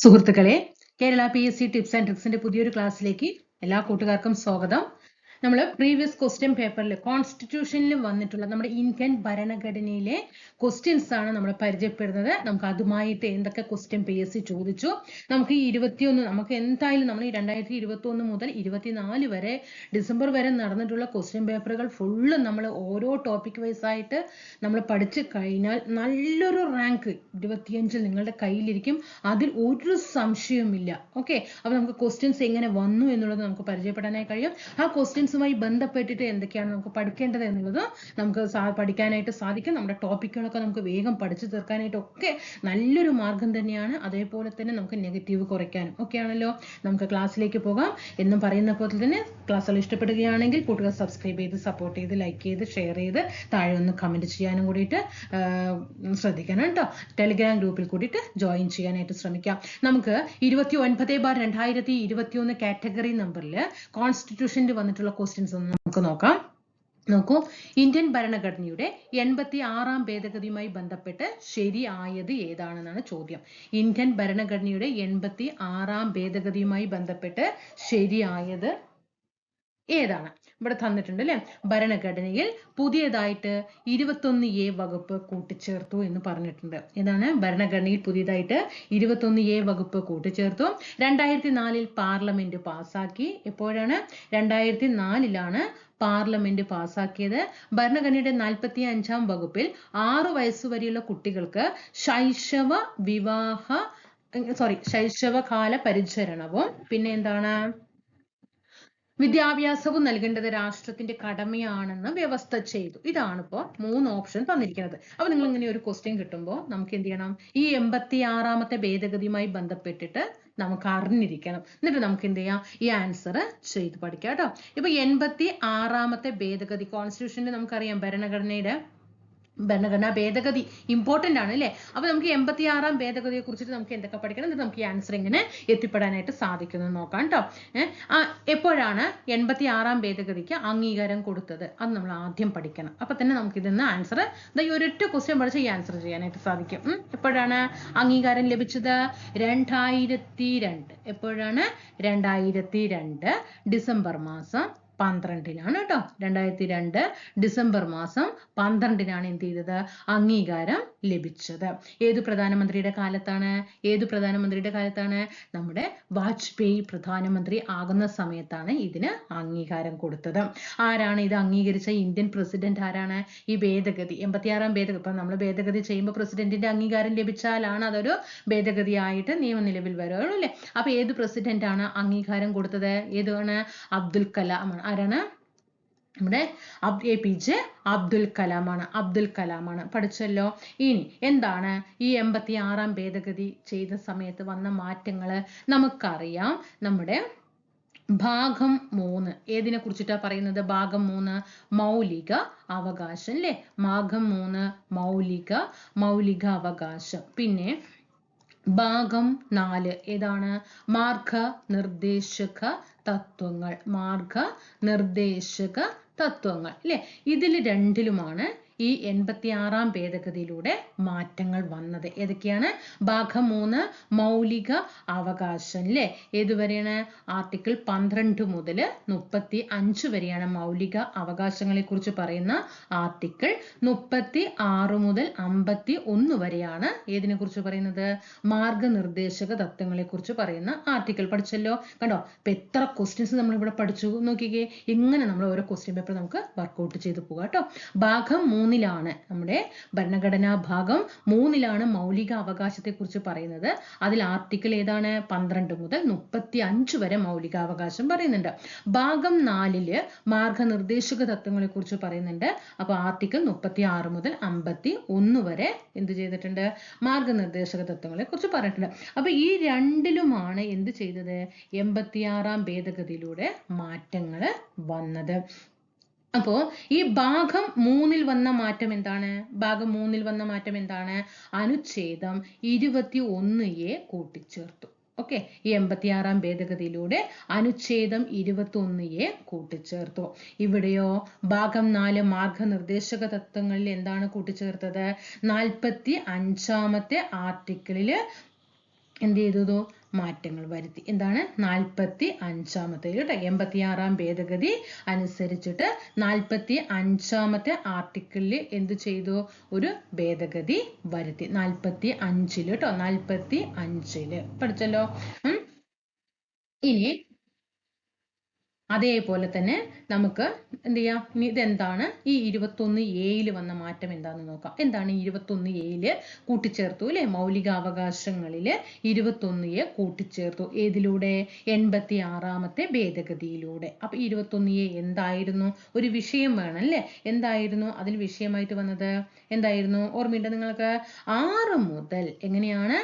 സുഹൃത്തുക്കളെ, Kerala PSC tips and ട്രിക്സിന്റെ പുതിയൊരു ക്ലാസ്സിലേക്ക് എല്ലാ കൂട്ടുകാർക്കും സ്വാഗതം. നമ്മൾ പ്രീവിയസ് ക്വസ്റ്റ്യൻ പേപ്പറിൽ കോൺസ്റ്റിറ്റ്യൂഷനിൽ വന്നിട്ടുള്ള നമ്മുടെ ഇന്ത്യൻ ഭരണഘടനയിലെ ക്വസ്റ്റ്യൻസ് ആണ് നമ്മൾ പരിചയപ്പെടുന്നത്. നമുക്ക് അതുമായിട്ട് എന്തൊക്കെ ക്വസ്റ്റ്യൻ PSC ചോദിച്ചു, നമുക്ക് ഈ 21 നമുക്ക് എന്തായാലും നമ്മൾ ഈ 2021 മുതൽ 24 വരെ ഡിസംബർ വരെ നടന്നിട്ടുള്ള ക്വസ്റ്റ്യൻ പേപ്പറുകൾ ഫുള്ള് നമ്മൾ ഓരോ ടോപ്പിക് വൈസ് ആയിട്ട് നമ്മൾ പഠിച്ചു കഴിഞ്ഞാൽ നല്ലൊരു റാങ്ക് 25 നിങ്ങളുടെ കയ്യിലിരിക്കും. അതിൽ ഒരു സംശയവുമില്ല. ഓക്കെ, അപ്പോൾ നമുക്ക് ക്വസ്റ്റ്യൻസ് എങ്ങനെ വന്നു എന്നുള്ളത് നമുക്ക് പരിചയപ്പെടാനായി കഴിയും. ആ ക്വസ്റ്റ്യൻസുമായി ബന്ധപ്പെട്ടിട്ട് എന്തൊക്കെയാണ് നമുക്ക് പഠിക്കേണ്ടത് എന്നുള്ളത് നമുക്ക് പഠിക്കാനായിട്ട് സാധിക്കും. നമ്മുടെ ടോപ്പിക്കുകളൊക്കെ നമുക്ക് വേഗം പഠിച്ചു തീർക്കാനായിട്ടൊക്കെ നല്ലൊരു മാർഗം തന്നെയാണ്. അതേപോലെ തന്നെ നമുക്ക് നെഗറ്റീവ് കുറയ്ക്കാനും ഒക്കെ ആണല്ലോ. നമുക്ക് ക്ലാസ്സിലേക്ക് പോകാം. എന്നും പറയുന്ന പോലെ തന്നെ ക്ലാസ്സുകൾ ഇഷ്ടപ്പെടുകയാണെങ്കിൽ കൂട്ടുകാർ സബ്സ്ക്രൈബ് ചെയ്ത് സപ്പോർട്ട് ചെയ്ത് ലൈക്ക് ചെയ്ത് ഷെയർ ചെയ്ത് താഴെ ഒന്ന് കമൻറ്റ് ചെയ്യാനും കൂടിയിട്ട് ശ്രദ്ധിക്കണം കേട്ടോ. ടെലിഗ്രാം ഗ്രൂപ്പിൽ കൂടിയിട്ട് ജോയിൻ ചെയ്യാനായിട്ട് ശ്രമിക്കാം. നമുക്ക് 29/2021 കാറ്റഗറി നമ്പറിൽ കോൺസ്റ്റിറ്റ്യൂഷനിൽ വന്നിട്ടുള്ള ക്വസ്റ്റ്യൻസ് ഒന്ന് നമുക്ക് നോക്കാം. നോക്കൂ, ഇന്ത്യൻ ഭരണഘടനയുടെ 86ാം ഭേദഗതിയുമായി ബന്ധപ്പെട്ട് ശരിയായത് ഏതാണെന്നാണ് ചോദ്യം. ഇന്ത്യൻ ഭരണഘടനയുടെ 86ാം ഭേദഗതിയുമായി ബന്ധപ്പെട്ട് ശരിയായത് ഏതാണ്? ഇവിടെ തന്നിട്ടുണ്ട് അല്ലെ. ഭരണഘടനയിൽ പുതിയതായിട്ട് 21A വകുപ്പ് കൂട്ടിച്ചേർത്തു എന്ന് പറഞ്ഞിട്ടുണ്ട്. ഏതാണ്? ഭരണഘടനയിൽ പുതിയതായിട്ട് 21A വകുപ്പ് കൂട്ടിച്ചേർത്തു. 2004 പാർലമെന്റ് പാസാക്കി. എപ്പോഴാണ്? 2004 പാർലമെന്റ് പാസാക്കിയത്. ഭരണഘടനയുടെ 45ാം വകുപ്പിൽ 6 വയസ്സ് വരെയുള്ള കുട്ടികൾക്ക് ശൈശവകാല പരിചരണവും പിന്നെ എന്താണ് വിദ്യാഭ്യാസവും നൽകേണ്ടത് രാഷ്ട്രത്തിന്റെ കടമയാണെന്ന് വ്യവസ്ഥ ചെയ്തു. ഇതാണ് ഇപ്പോൾ 3 ഓപ്ഷൻ തന്നിരിക്കുന്നത്. അപ്പൊ നിങ്ങൾ ഇങ്ങനെ ഒരു ക്വസ്റ്റ്യൻ കിട്ടുമ്പോൾ നമുക്ക് എന്ത് ചെയ്യണം? ഈ 86ാമത്തെ ഭേദഗതിയുമായി ബന്ധപ്പെട്ടിട്ട് നമുക്ക് അറിഞ്ഞിരിക്കണം. എന്നിട്ട് നമുക്ക് എന്ത് ചെയ്യാം? ഈ ആൻസർ ചെയ്ത് പഠിക്കാം കേട്ടോ. ഇപ്പൊ 86ാമത്തെ ഭേദഗതി കോൺസ്റ്റിറ്റ്യൂഷനിൽ നമുക്കറിയാം ഭരണഘടനാ ഭേദഗതി ഇമ്പോർട്ടന്റ് ആണ് അല്ലേ. അപ്പൊ നമുക്ക് 86ാം ഭേദഗതിയെ കുറിച്ചിട്ട് നമുക്ക് എന്തൊക്കെ പഠിക്കണം, എന്നിട്ട് നമുക്ക് ഈ ആൻസർ എങ്ങനെ എത്തിപ്പെടാനായിട്ട് സാധിക്കുന്നു നോക്കാം കേട്ടോ. എപ്പോഴാണ് 86ാം ഭേദഗതിക്ക് അംഗീകാരം കൊടുത്തത്? അത് നമ്മൾ ആദ്യം പഠിക്കണം. അപ്പൊ തന്നെ നമുക്ക് ഇതിന്ന് ആൻസർ ഈ ഒരൊറ്റ ക്വസ്റ്റ്യൻ പഠിച്ച് ഈ ആൻസർ ചെയ്യാനായിട്ട് സാധിക്കും. എപ്പോഴാണ് അംഗീകാരം ലഭിച്ചത്? 2002. എപ്പോഴാണ്? 2002 ഡിസംബർ മാസം 12-നാണ് കേട്ടോ. 2002 ഡിസംബർ മാസം 12-നാണ് എന്ത് ചെയ്തത്? അംഗീകാരം ലഭിച്ചത്. ഏത് പ്രധാനമന്ത്രിയുടെ കാലത്താണ്? നമ്മുടെ വാജ്പേയി പ്രധാനമന്ത്രി ആകുന്ന സമയത്താണ് ഇതിന് അംഗീകാരം കൊടുത്തത്. ആരാണ് ഇത് അംഗീകരിച്ച ഇന്ത്യൻ പ്രസിഡന്റ്? ആരാണ്? ഈ ഭേദഗതി 86ാം ഭേദഗതി ഇപ്പൊ നമ്മൾ ഭേദഗതി ചെയ്യുമ്പോൾ പ്രസിഡന്റിന്റെ അംഗീകാരം ലഭിച്ചാലാണ് അതൊരു ഭേദഗതിയായിട്ട് നിയമം നിലവിൽ വരുള്ളൂ അല്ലേ. അപ്പൊ ഏത് പ്രസിഡന്റ് ആണ് അംഗീകാരം കൊടുത്തത്? ഏതാണ്? അബ്ദുൽ കലാം ആണ്. ആരാണ്? നമ്മുടെ APJ അബ്ദുൽ കലാമാണ്. പഠിച്ചല്ലോ. ഇനി എന്താണ് ഈ 86ാം ഭേദഗതി ചെയ്ത സമയത്ത് വന്ന മാറ്റങ്ങള്? നമുക്കറിയാം. നമ്മുടെ ഭാഗം 3 ഏതിനെ കുറിച്ചിട്ടാ പറയുന്നത്? ഭാഗം 3 മൗലിക അവകാശം അല്ലേ. ഭാഗം 3 മൗലിക അവകാശം. പിന്നെ ഭാഗം 4 ഏതാണ്? മാർഗനിർദ്ദേശക തത്വങ്ങൾ അല്ലെ. ഇതിൽ രണ്ടിലുമാണ് ഈ 86ാം ഭേദഗതിയിലൂടെ മാറ്റങ്ങൾ വന്നത്. ഏതൊക്കെയാണ്? ഭാഗം 3 മൗലിക അവകാശം അല്ലേ. ഏതുവരെയാണ്? ആർട്ടിക്കിൾ 12 മുതൽ 35 വരെയാണ് മൗലിക അവകാശങ്ങളെ കുറിച്ച് പറയുന്ന ആർട്ടിക്കിൾ. 36 മുതൽ 51 വരെയാണ് ഏതിനെ കുറിച്ച് പറയുന്നത്? മാർഗനിർദ്ദേശക തത്വങ്ങളെ കുറിച്ച് പറയുന്ന ആർട്ടിക്കിൾ. പഠിച്ചല്ലോ. കണ്ടോ? ഇപ്പൊ എത്ര ക്വസ്റ്റ്യൻസ് നമ്മൾ ഇവിടെ പഠിച്ചു നോക്കിക്കേ. ഇങ്ങനെ നമ്മൾ ഓരോ ക്വസ്റ്റ്യൻ പേപ്പർ നമുക്ക് വർക്ക്ഔട്ട് ചെയ്ത് പോകാം കേട്ടോ. ഭാഗം 3-ലാണ് നമ്മുടെ ഭരണഘടനാ ഭാഗം 3-ലാണ് മൗലിക അവകാശത്തെ കുറിച്ച് പറയുന്നത്. അതിൽ ആർട്ടിക്കിൾ ഏതാണ്? 12 മുതൽ 35 വരെ മൗലിക അവകാശം പറയുന്നുണ്ട്. ഭാഗം 4-ല് മാർഗനിർദ്ദേശക തത്വങ്ങളെ കുറിച്ച് പറയുന്നുണ്ട്. അപ്പൊ ആർട്ടിക്കിൾ 36 മുതൽ 51 വരെ എന്ത് ചെയ്തിട്ടുണ്ട്? മാർഗനിർദ്ദേശക തത്വങ്ങളെ കുറിച്ച് പറഞ്ഞിട്ടുണ്ട്. അപ്പൊ ഈ രണ്ടിലുമാണ് എന്ത് ചെയ്തത്? 86ാം ഭേദഗതിയിലൂടെ മാറ്റങ്ങൾ വന്നത്. അപ്പോ ഈ ഭാഗം 3-ൽ വന്ന മാറ്റം എന്താണ്? അനുച്ഛേദം 21A കൂട്ടിച്ചേർത്തു. ഓക്കെ, ഈ 86ാം ഭേദഗതിയിലൂടെ അനുച്ഛേദം 21A കൂട്ടിച്ചേർത്തു. ഇവിടെയോ ഭാഗം 4 മാർഗനിർദ്ദേശക തത്വങ്ങളിൽ എന്താണ് കൂട്ടിച്ചേർത്തത്? 45ാമത്തെ ആർട്ടിക്കിളില് എന്ത് ചെയ്തു? മാറ്റങ്ങൾ വരുത്തി. എന്താണ്? 45-ാമത്തെ കേട്ടോ, 86-ാം ഭേദഗതി അനുസരിച്ചിട്ട് 45-ാമത്തെ ആർട്ടിക്കിളിൽ എന്ത് ചെയ്തു? ഒരു ഭേദഗതി വരുത്തി. 45 കേട്ടോ, 45 പഠിച്ചല്ലോ. ഇനി അതേപോലെ തന്നെ നമുക്ക് എന്ത് ചെയ്യാം? ഇതെന്താണ്? ഈ 21A വന്ന മാറ്റം എന്താണെന്ന് നോക്കാം. എന്താണ് 21A കൂട്ടിച്ചേർത്തു അല്ലെ? മൗലികാവകാശങ്ങളില് 21A കൂട്ടിച്ചേർത്തു. ഏതിലൂടെ? 86-ാമത്തെ ഭേദഗതിയിലൂടെ. അപ്പൊ 21A എന്തായിരുന്നു? ഒരു വിഷയം വേണം അല്ലെ? എന്തായിരുന്നു അതിൽ വിഷയമായിട്ട് വന്നത്? എന്തായിരുന്നു? ഓർമ്മയുണ്ടോ നിങ്ങൾക്ക്? 6 മുതൽ എങ്ങനെയാണ്?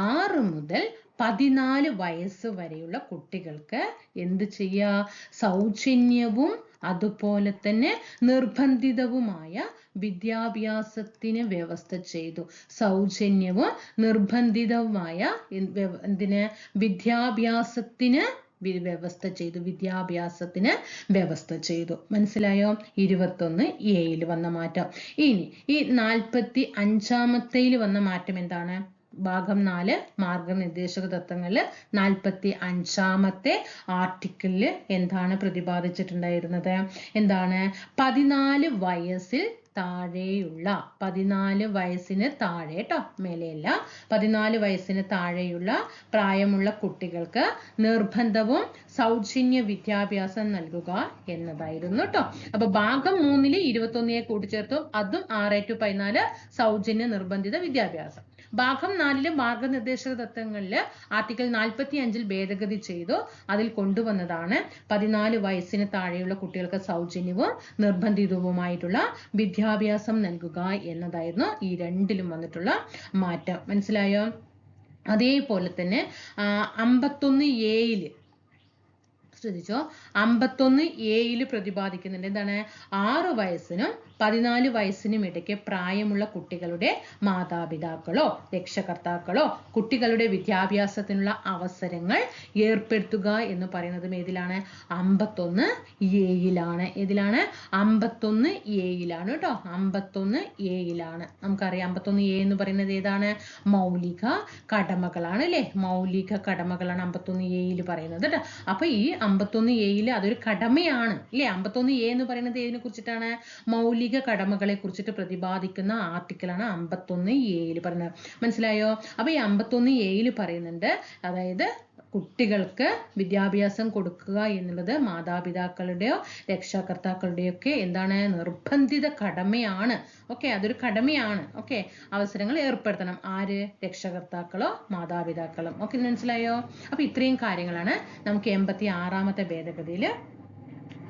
6 മുതൽ 14 വയസ്സ് വരെയുള്ള കുട്ടികൾക്ക് എന്ത് ചെയ്യാ? സൗജന്യവും അതുപോലെ തന്നെ നിർബന്ധിതവുമായ വിദ്യാഭ്യാസത്തിന് വ്യവസ്ഥ ചെയ്തു. സൗജന്യവും നിർബന്ധിതവുമായ എന്തിന്? വിദ്യാഭ്യാസത്തിന് വ്യവസ്ഥ ചെയ്തു. വിദ്യാഭ്യാസത്തിന് വ്യവസ്ഥ ചെയ്തു. മനസ്സിലായോ? 21A വന്ന മാറ്റം. ഇനി ഈ 45-ാമത്തെ വന്ന മാറ്റം എന്താണ്? ഭാഗം 4 മാർഗനിർദ്ദേശക തത്വങ്ങളില് 45-ാമത്തെ ആർട്ടിക്കിളില് എന്താണ് പ്രതിപാദിച്ചിട്ടുണ്ടായിരുന്നത്? എന്താണ്? 14 വയസ്സിൽ താഴെയുള്ള 14 വയസ്സിന് താഴെ കേട്ടോ, മേലെയല്ല, 14 വയസ്സിന് താഴെയുള്ള പ്രായമുള്ള കുട്ടികൾക്ക് നിർബന്ധവും സൗജന്യ വിദ്യാഭ്യാസം നൽകുക എന്നതായിരുന്നു കേട്ടോ. അപ്പൊ ഭാഗം 3 21A കൂട്ടിച്ചേർത്തു. അതും 6 to 14 സൗജന്യ നിർബന്ധിത വിദ്യാഭ്യാസം. ഭാഗം 4 മാർഗനിർദ്ദേശക തത്വങ്ങളില് ആർട്ടിക്കിൾ 45 ഭേദഗതി ചെയ്തു. അതിൽ കൊണ്ടുവന്നതാണ് 14 വയസ്സിന് താഴെയുള്ള കുട്ടികൾക്ക് സൗജന്യവും നിർബന്ധിതവുമായിട്ടുള്ള വിദ്യാഭ്യാസം നൽകുക എന്നതായിരുന്നു ഈ രണ്ടിലും വന്നിട്ടുള്ള മാറ്റം. മനസ്സിലായോ? അതേപോലെ തന്നെ 51A ശ്രദ്ധിച്ചോ, 51A പ്രതിപാദിക്കുന്നുണ്ട്. എന്താണ്? 6 വയസ്സിനും 14 വയസ്സിനും ഇടയ്ക്ക് പ്രായമുള്ള കുട്ടികളുടെ മാതാപിതാക്കളോ രക്ഷകർത്താക്കളോ കുട്ടികളുടെ വിദ്യാഭ്യാസത്തിനുള്ള അവസരങ്ങൾ ഏർപ്പെടുത്തുക എന്ന് പറയുന്നത് ഏതിലാണ്? 51A. ഏതിലാണ്? 51A കേട്ടോ. 51A. നമുക്കറിയാം 51A എന്ന് പറയുന്നത് ഏതാണ്? മൗലിക കടമകളാണ് അല്ലെ? മൗലിക കടമകളാണ് 51A പറയുന്നത് കേട്ടോ. അപ്പൊ ഈ 51A അതൊരു കടമയാണ് അല്ലെ? 51A എന്ന് പറയുന്നത് ഏതിനെ കുറിച്ചിട്ടാണ്? മൗലിക കടമകളെ കുറിച്ചിട്ട് പ്രതിപാദിക്കുന്ന ആർട്ടിക്കിളാണ് 51A പറയുന്നത്. മനസ്സിലായോ? അപ്പൊ ഈ 51A പറയുന്നുണ്ട്, അതായത് കുട്ടികൾക്ക് വിദ്യാഭ്യാസം കൊടുക്കുക എന്നുള്ളത് മാതാപിതാക്കളുടെയോ രക്ഷാകർത്താക്കളുടെയോ ഒക്കെ എന്താണ്? നിർബന്ധിത കടമയാണ്. ഓക്കെ, അതൊരു കടമയാണ്. ഓക്കെ, അവസരങ്ങൾ ഏർപ്പെടുത്തണം. ആര്? രക്ഷകർത്താക്കളോ മാതാപിതാക്കളും. ഓക്കെ, മനസ്സിലായോ? അപ്പൊ ഇത്രയും കാര്യങ്ങളാണ് നമുക്ക് 86-ാമത്തെ ഭേദഗതിയിൽ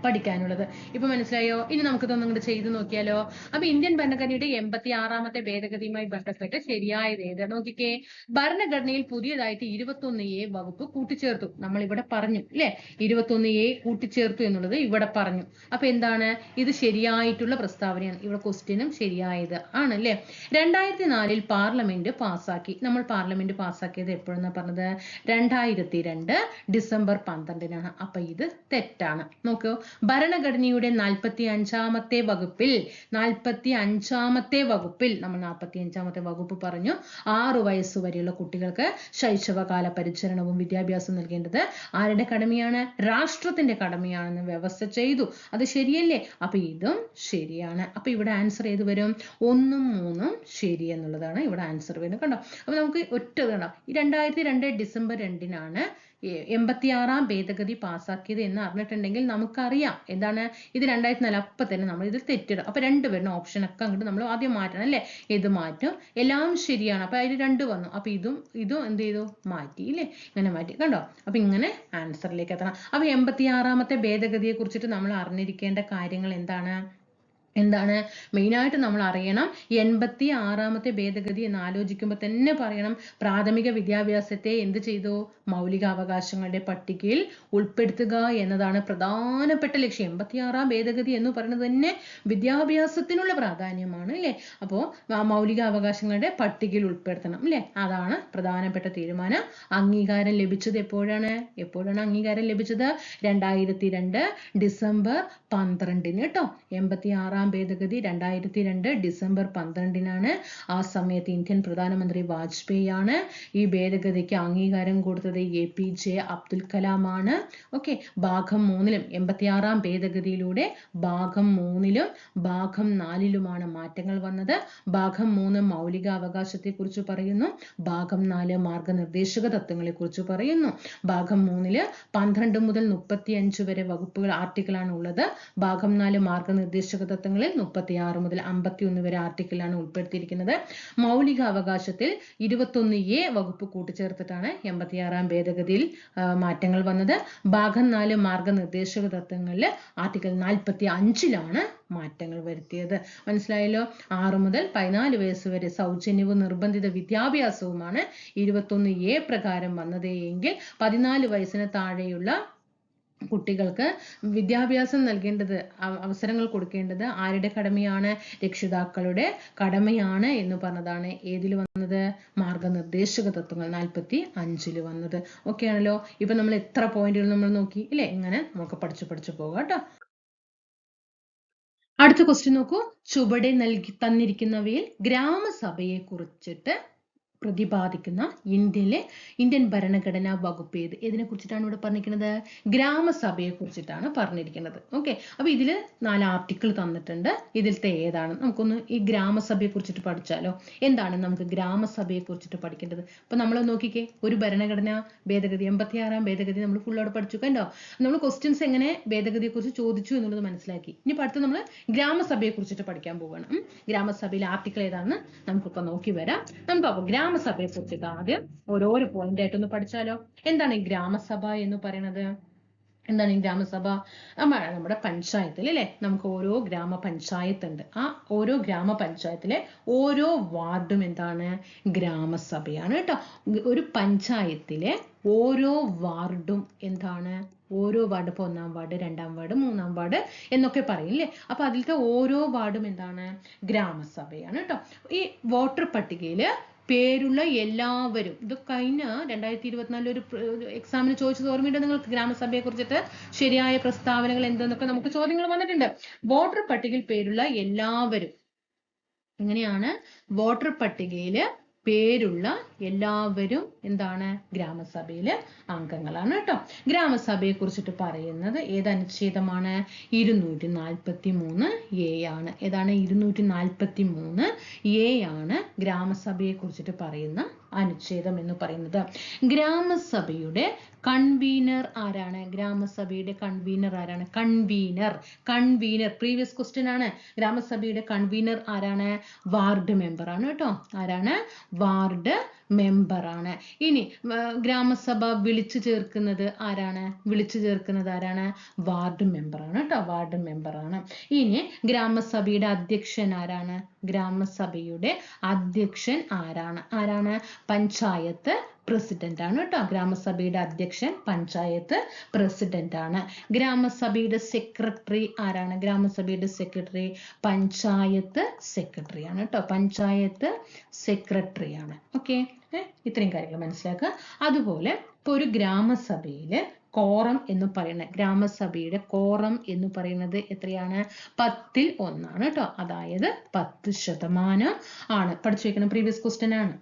പഠിക്കാനുള്ളത്. ഇപ്പൊ മനസ്സിലായോ? ഇനി നമുക്ക് ഇതൊന്നും കൂടെ ചെയ്ത് നോക്കിയാലോ? അപ്പൊ ഇന്ത്യൻ ഭരണഘടനയുടെ 86-ാമത്തെ ഭേദഗതിയുമായി ബന്ധപ്പെട്ട് ശരിയായത് ഏത്? നോക്കിക്കേ, ഭരണഘടനയിൽ പുതിയതായിട്ട് 21A വകുപ്പ് കൂട്ടിച്ചേർത്തു. നമ്മൾ ഇവിടെ പറഞ്ഞു അല്ലെ? 21A കൂട്ടിച്ചേർത്തു എന്നുള്ളത് ഇവിടെ പറഞ്ഞു. അപ്പൊ എന്താണ് ഇത്? ശരിയായിട്ടുള്ള പ്രസ്താവനയാണ്. ഇവിടെ ക്വസ്റ്റ്യനും ശരിയായത് ആണ് അല്ലെ? 2004 പാർലമെന്റ് പാസ്സാക്കി. നമ്മൾ പാർലമെന്റ് പാസ്സാക്കിയത് എപ്പോഴെന്നാ പറഞ്ഞത്? 2002 ഡിസംബർ 12-നാണ്. അപ്പൊ ഇത് തെറ്റാണ്. നോക്കൂ, ഭരണഘടനയുടെ 45-ാമത്തെ വകുപ്പിൽ നമ്മൾ 45-ാമത്തെ വകുപ്പ് പറഞ്ഞു 6 വയസ്സ് വരെയുള്ള കുട്ടികൾക്ക് ശൈശവകാല പരിചരണവും വിദ്യാഭ്യാസം നൽകേണ്ടത് ആരുടെ കടമയാണ്? രാഷ്ട്രത്തിന്റെ കടമയാണെന്ന് വ്യവസ്ഥ ചെയ്തു. അത് ശരിയല്ലേ? അപ്പൊ ഇതും ശരിയാണ്. അപ്പൊ ഇവിടെ ആൻസർ ഏത് വരും? 1ഉം 3ഉം ശരി എന്നുള്ളതാണ് ഇവിടെ ആൻസർ വരുന്നത്. കണ്ടോ? അപ്പൊ നമുക്ക് ഒറ്റ കണ്ടോ, 2002 ഡിസംബർ 2-നാണ് 86-ാം ഭേദഗതി പാസ്സാക്കിയത് എന്ന് അറിഞ്ഞിട്ടുണ്ടെങ്കിൽ നമുക്കറിയാം എന്താണ് ഇത് 2004. അപ്പൊ തന്നെ നമ്മൾ ഇത് തെറ്റിടും. അപ്പൊ 2 വരുന്ന ഓപ്ഷൻ ഒക്കെ അങ്ങോട്ട് നമ്മൾ ആദ്യം മാറ്റണം അല്ലെ? ഇത് മാറ്റും, എല്ലാം ശരിയാണ്. അപ്പൊ അതിൽ 2 വന്നു. അപ്പൊ ഇതും എന്ത് ചെയ്തു? മാറ്റി ഇല്ലേ? ഇങ്ങനെ മാറ്റി. കണ്ടോ? അപ്പൊ ഇങ്ങനെ ആൻസറിലേക്ക് എത്തണം. അപ്പൊ 86-ാമത്തെ ഭേദഗതിയെ കുറിച്ചിട്ട് നമ്മൾ അറിഞ്ഞിരിക്കേണ്ട കാര്യങ്ങൾ എന്താണ്? മെയിനായിട്ട് നമ്മൾ അറിയണം. 86-ാമത്തെ ഭേദഗതി എന്ന് ആലോചിക്കുമ്പോൾ തന്നെ പറയണം, പ്രാഥമിക വിദ്യാഭ്യാസത്തെ എന്ത് ചെയ്തു? മൗലികാവകാശങ്ങളുടെ പട്ടികയിൽ ഉൾപ്പെടുത്തുക എന്നതാണ് പ്രധാനപ്പെട്ട ലക്ഷ്യം. 86-ാം ഭേദഗതി എന്ന് പറയുന്നത് തന്നെ വിദ്യാഭ്യാസത്തിനുള്ള പ്രാധാന്യമാണ് അല്ലേ? അപ്പോൾ മൗലികാവകാശങ്ങളുടെ പട്ടികയിൽ ഉൾപ്പെടുത്തണം അല്ലേ? അതാണ് പ്രധാനപ്പെട്ട തീരുമാനം. അംഗീകാരം ലഭിച്ചത് എപ്പോഴാണ് അംഗീകാരം ലഭിച്ചത്? 2002 ഡിസംബർ 12-ന് കേട്ടോ. 86-ാം 86 ഭേദഗതി 2002 ഡിസംബർ 12 ആ സമയത്ത് ഇന്ത്യൻ പ്രധാനമന്ത്രി വാജ്പേയി ആണ്. ഈ ഭേദഗതിക്ക് അംഗീകാരം കൊടുത്തത് APJ അബ്ദുൽ കലാം ആണ്. ഓക്കെ, ഭാഗം 3-ലും 86 ഭേദഗതിയിലൂടെ ഭാഗം 3-ലും ഭാഗം 4-ലുമാണ് മാറ്റങ്ങൾ വന്നത്. ഭാഗം 3 മൗലിക അവകാശത്തെ കുറിച്ച് പറയുന്നു. ഭാഗം 4 മാർഗനിർദ്ദേശക തത്വങ്ങളെ കുറിച്ച് പറയുന്നു. ഭാഗം 3-ല് 12 മുതൽ 35 വരെ വകുപ്പുകൾ ആർട്ടിക്കിളാണ് ഉള്ളത്. ഭാഗം 4 മാർഗനിർദ്ദേശക തത്വങ്ങളിൽ 36 മുതൽ 51 വരെ ആർട്ടിക്കിളാണ് ഉൾപ്പെടുത്തിയിരിക്കുന്നത്. മൗലിക അവകാശത്തിൽ 21A വകുപ്പ് കൂട്ടിച്ചേർത്തിട്ടാണ് 86 ഭേദഗതിയിൽ മാറ്റങ്ങൾ വന്നത്. ഭാഗം 4 മാർഗനിർദ്ദേശക തത്വങ്ങളിൽ ആർട്ടിക്കിൾ 45-ലാണ് മാറ്റങ്ങൾ വരുത്തിയത്. മനസ്സിലായല്ലോ? 6 മുതൽ 14 വയസ്സ് വരെ സൗജന്യവും നിർബന്ധിത വിദ്യാഭ്യാസവുമാണ് 21A പ്രകാരം വന്നത് എങ്കിൽ 14 വയസ്സിന് താഴെയുള്ള കുട്ടികൾക്ക് വിദ്യാഭ്യാസം നൽകേണ്ടത്, അവസരങ്ങൾ കൊടുക്കേണ്ടത് ആരുടെ കടമയാണ്? രക്ഷിതാക്കളുടെ കടമയാണ് എന്ന് പറഞ്ഞതാണ് ഏതിൽ വന്നത്? മാർഗനിർദ്ദേശക തത്വങ്ങൾ 45-ല് വന്നത്. ഓക്കെ ആണല്ലോ? ഇപ്പൊ നമ്മൾ എത്ര പോയിന്റുകൾ നമ്മൾ നോക്കി ഇല്ലേ? ഇങ്ങനെ നമുക്ക് പഠിച്ചു പോകാം കേട്ടോ. അടുത്ത ക്വസ്റ്റ്യൻ നോക്കൂ. ചുവടെ തന്നിരിക്കുന്നവയിൽ ഗ്രാമസഭയെ കുറിച്ചിട്ട് പ്രതിപാദിക്കുന്ന ഇന്ത്യൻ ഭരണഘടനാ വകുപ്പ് ഏത്? ഇതിനെ കുറിച്ചിട്ടാണ് ഇവിടെ പറഞ്ഞിരിക്കുന്നത്? ഗ്രാമസഭയെ കുറിച്ചിട്ടാണ് പറഞ്ഞിരിക്കുന്നത്. ഓക്കെ, അപ്പൊ ഇതില് 4 ആർട്ടിക്കിൾ തന്നിട്ടുണ്ട്. ഇതിലത്തെ ഏതാണ്? നമുക്കൊന്ന് ഈ ഗ്രാമസഭയെ കുറിച്ചിട്ട് പഠിച്ചാലോ? എന്താണ് നമുക്ക് ഗ്രാമസഭയെ കുറിച്ചിട്ട് പഠിക്കേണ്ടത്? അപ്പൊ നമ്മൾ നോക്കിക്കേ, ഒരു ഭരണഘടനാ ഭേദഗതി 86 ഭേദഗതി നമ്മൾ ഫുള്ളോടെ പഠിച്ചു കണ്ടോ? നമ്മൾ ക്വസ്റ്റ്യൻസ് എങ്ങനെ ഭേദഗതിയെ കുറിച്ച് ചോദിച്ചു എന്നുള്ളത് മനസ്സിലാക്കി. ഇനി അടുത്ത് നമ്മൾ ഗ്രാമസഭയെ കുറിച്ചിട്ട് പഠിക്കാൻ പോവുകയാണ്. ഗ്രാമസഭയിലെ ആർട്ടിക്കിൾ ഏതാണെന്ന് നമുക്കിപ്പോ നോക്കി വരാം. നമുക്ക് ഗ്രാമസഭയെ കുറിച്ചിട്ട് ആദ്യം ഓരോരോ പോയിന്റ് ആയിട്ടൊന്ന് പഠിച്ചാലോ? എന്താണ് ഈ ഗ്രാമസഭ എന്ന് പറയുന്നത്? എന്താണ് ഈ ഗ്രാമസഭ? നമ്മുടെ പഞ്ചായത്തിൽ അല്ലെ, നമുക്ക് ഓരോ ഗ്രാമപഞ്ചായത്ത് ഉണ്ട്. ആ ഓരോ ഗ്രാമപഞ്ചായത്തിലെ ഓരോ വാർഡും എന്താണ്? ഗ്രാമസഭയാണ് കേട്ടോ. ഒരു പഞ്ചായത്തിലെ ഓരോ വാർഡും എന്താണ്? ഓരോ വാർഡ്, ഇപ്പൊ 1-ാം വാർഡ്, 2-ാം വാർഡ്, 3-ാം വാർഡ് എന്നൊക്കെ പറയും അല്ലേ? അപ്പൊ അതിലത്തെ ഓരോ വാർഡും എന്താണ്? ഗ്രാമസഭയാണ് കേട്ടോ. ഈ വോട്ടർ പട്ടികയില് പേരുള്ള എല്ലാവരും, ഇത് കഴിഞ്ഞ 2024 ഒരു എക്സാമിന് ചോദിച്ചത് ഓർമ്മയുണ്ടോ നിങ്ങൾക്ക്? ഗ്രാമസഭയെ കുറിച്ചിട്ട് ശരിയായ പ്രസ്താവനകൾ എന്തെന്നൊക്കെ നമുക്ക് ചോദ്യങ്ങൾ വന്നിട്ടുണ്ട്. വോട്ടർ പട്ടികയിൽ പേരുള്ള എല്ലാവരും, എങ്ങനെയാണ്? വോട്ടർ പട്ടികയില് പേരുള്ള എല്ലാവരും എന്താണ്? ഗ്രാമസഭയിലെ അംഗങ്ങളാണ് കേട്ടോ. ഗ്രാമസഭയെ കുറിച്ചിട്ട് പറയുന്നത് ഏതനുച്ഛേദമാണ്? 243A ആണ്. ഏതാണ്? 243A ആണ് ഗ്രാമസഭയെ കുറിച്ചിട്ട് പറയുന്ന അനുച്ഛേദം എന്ന് പറയുന്നത്. ഗ്രാമസഭയുടെ കൺവീനർ ആരാണ്? ഗ്രാമസഭയുടെ കൺവീനർ ആരാണ്? കൺവീനർ പ്രീവിയസ് ക്വസ്റ്റ്യൻ ആണ്. ഗ്രാമസഭയുടെ കൺവീനർ ആരാണ്? വാർഡ് മെമ്പർ ആണ് കേട്ടോ. ആരാണ്? വാർഡ് മെമ്പർ ആണ്. ഇനി ഗ്രാമസഭ വിളിച്ചു ചേർക്കുന്നത് ആരാണ്? വാർഡ് മെമ്പർ ആണ് കേട്ടോ. വാർഡ് മെമ്പർ ആണ്. ഇനി ഗ്രാമസഭയുടെ അധ്യക്ഷൻ ആരാണ്? ഗ്രാമസഭയുടെ അധ്യക്ഷൻ ആരാണ്? പഞ്ചായത്ത് പ്രസിഡന്റ് ആണ് കേട്ടോ. ഗ്രാമസഭയുടെ അധ്യക്ഷൻ പഞ്ചായത്ത് പ്രസിഡന്റ് ആണ്. ഗ്രാമസഭയുടെ സെക്രട്ടറി ആരാണ്? ഗ്രാമസഭയുടെ സെക്രട്ടറി പഞ്ചായത്ത് സെക്രട്ടറി ആണ് കേട്ടോ. പഞ്ചായത്ത് സെക്രട്ടറി ആണ്. ഓക്കെ, ഇത്രയും കാര്യങ്ങൾ മനസ്സിലാക്കുക. അതുപോലെ ഇപ്പൊ ഒരു ഗ്രാമസഭയില് കോറം എന്ന് പറയുന്നത്, ഗ്രാമസഭയുടെ കോറം എന്ന് പറയുന്നത് എത്രയാണ്? 10-ൽ 1 ആണ് കേട്ടോ. അതായത് 10% ആണ്. പഠിച്ചു വെക്കണം, പ്രീവിയസ് ക്വസ്റ്റ്യൻ ആണ്.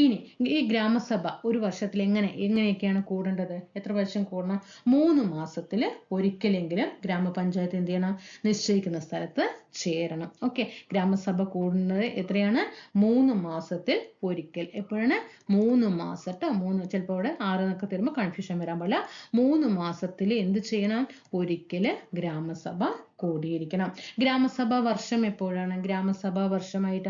ഇനി ഈ ഗ്രാമസഭ ഒരു വർഷത്തിൽ എങ്ങനെയൊക്കെയാണ് കൂടേണ്ടത്? എത്ര വർഷം കൂടണം? 3 മാസത്തിൽ ഒരിക്കലെങ്കിലും ഗ്രാമപഞ്ചായത്ത് എന്ത് ചെയ്യണം? നിശ്ചയിക്കുന്ന സ്ഥലത്ത് ചേരണം. ഓക്കെ, ഗ്രാമസഭ കൂടുന്നത് എത്രയാണ്? 3 മാസത്തിൽ ഒരിക്കൽ. എപ്പോഴാണ്? 3 മാസം കേട്ടോ. 3 ചിലപ്പോൾ അവിടെ 6 എന്നൊക്കെ തരുമ്പോൾ കൺഫ്യൂഷൻ വരാൻ പാടില്ല. 3 മാസത്തിൽ എന്ത് ചെയ്യണം? ഒരിക്കല് ഗ്രാമസഭ കൂടിയിരിക്കണം. ഗ്രാമസഭ വർഷം എപ്പോഴാണ് ഗ്രാമസഭാ വർഷമായിട്ട്